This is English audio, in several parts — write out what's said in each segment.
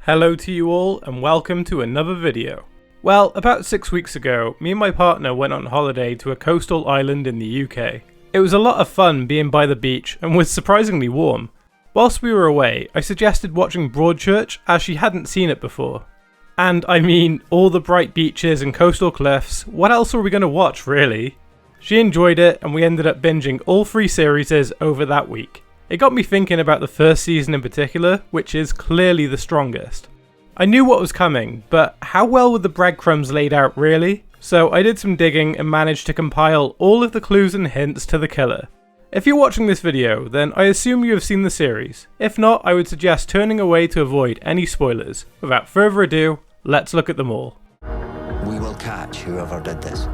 Hello to you all and welcome to another video. Well, about 6 weeks ago, me and my partner went on holiday to a coastal island in the UK. It was a lot of fun being by the beach and was surprisingly warm. Whilst we were away, I suggested watching Broadchurch as she hadn't seen it before. And I mean, all the bright beaches and coastal cliffs, what else were we going to watch really? She enjoyed it and we ended up binging all 3 series over that week. It got me thinking about the first season in particular, which is clearly the strongest. I knew what was coming, but how well were the breadcrumbs laid out really? So I did some digging and managed to compile all of the clues and hints to the killer. If you're watching this video, then I assume you have seen the series. If not, I would suggest turning away to avoid any spoilers. Without further ado, let's look at them all. We will catch whoever did this.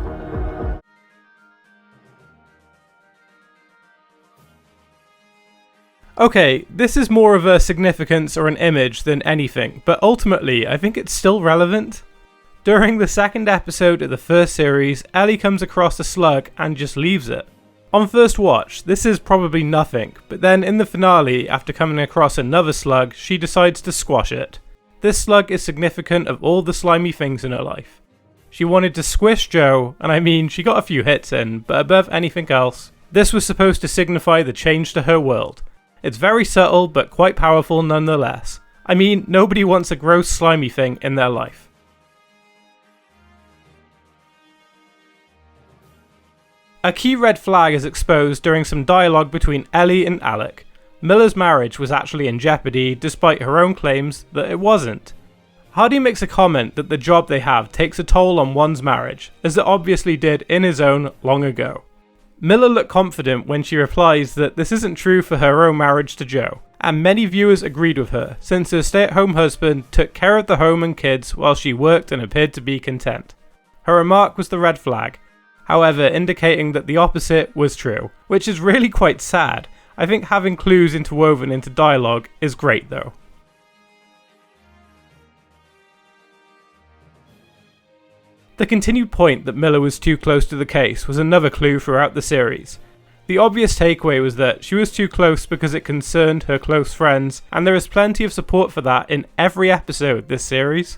Okay, this is more of a significance or an image than anything, but ultimately I think it's still relevant. During the second episode of the first series, Ellie comes across a slug and just leaves it. On first watch, this is probably nothing, but then in the finale, after coming across another slug, she decides to squash it. This slug is significant of all the slimy things in her life. She wanted to squish Joe, and I mean, she got a few hits in, but above anything else, this was supposed to signify the change to her world. It's very subtle, but quite powerful nonetheless. I mean, nobody wants a gross, slimy thing in their life. A key red flag is exposed during some dialogue between Ellie and Alec. Miller's marriage was actually in jeopardy, despite her own claims that it wasn't. Hardy makes a comment that the job they have takes a toll on one's marriage, as it obviously did in his own long ago. Miller looked confident when she replies that this isn't true for her own marriage to Joe, and many viewers agreed with her, since her stay-at-home husband took care of the home and kids while she worked and appeared to be content. Her remark was the red flag, however indicating that the opposite was true, which is really quite sad. I think having clues interwoven into dialogue is great though. The continued point that Miller was too close to the case was another clue throughout the series. The obvious takeaway was that she was too close because it concerned her close friends, and there is plenty of support for that in every episode this series.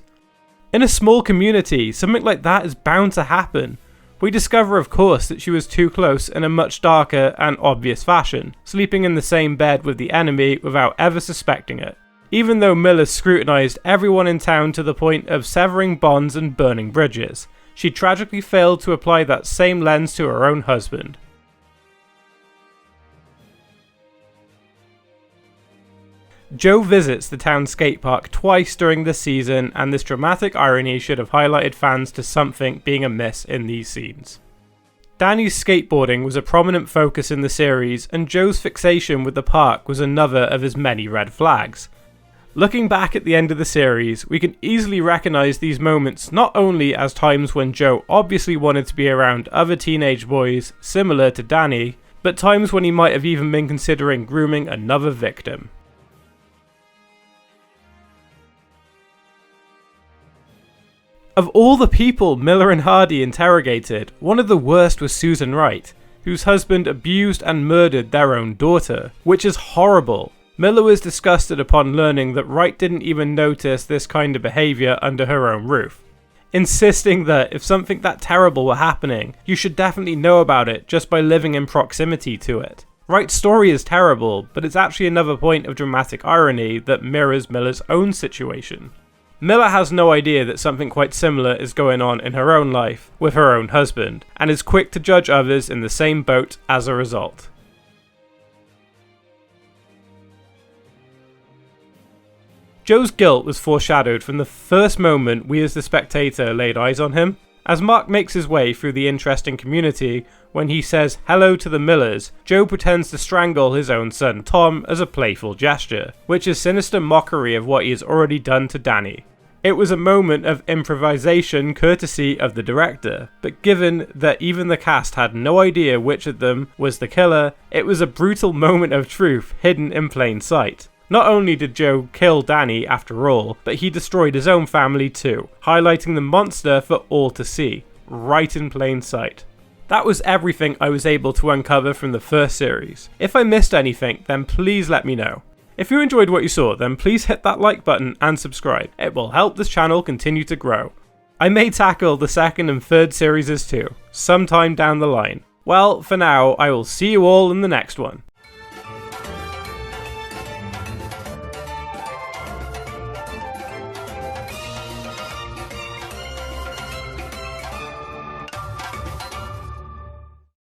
In a small community, something like that is bound to happen. We discover of course that she was too close in a much darker and obvious fashion, sleeping in the same bed with the enemy without ever suspecting it. Even though Miller scrutinised everyone in town to the point of severing bonds and burning bridges, she tragically failed to apply that same lens to her own husband. Joe visits the town skate park twice during this season, and this dramatic irony should have highlighted fans to something being amiss in these scenes. Danny's skateboarding was a prominent focus in the series, and Joe's fixation with the park was another of his many red flags. Looking back at the end of the series, we can easily recognise these moments not only as times when Joe obviously wanted to be around other teenage boys similar to Danny, but times when he might have even been considering grooming another victim. Of all the people Miller and Hardy interrogated, one of the worst was Susan Wright, whose husband abused and murdered their own daughter, which is horrible. Miller was disgusted upon learning that Wright didn't even notice this kind of behaviour under her own roof, insisting that if something that terrible were happening, you should definitely know about it just by living in proximity to it. Wright's story is terrible, but it's actually another point of dramatic irony that mirrors Miller's own situation. Miller has no idea that something quite similar is going on in her own life with her own husband, and is quick to judge others in the same boat as a result. Joe's guilt was foreshadowed from the first moment we as the spectator laid eyes on him. As Mark makes his way through the interesting community, when he says hello to the Millers, Joe pretends to strangle his own son Tom as a playful gesture, which is sinister mockery of what he has already done to Danny. It was a moment of improvisation courtesy of the director, but given that even the cast had no idea which of them was the killer, it was a brutal moment of truth hidden in plain sight. Not only did Joe kill Danny after all, but he destroyed his own family too, highlighting the monster for all to see, right in plain sight. That was everything I was able to uncover from the first series. If I missed anything, then please let me know. If you enjoyed what you saw, then please hit that like button and subscribe. It will help this channel continue to grow. I may tackle the second and third series too, sometime down the line. Well, for now, I will see you all in the next one.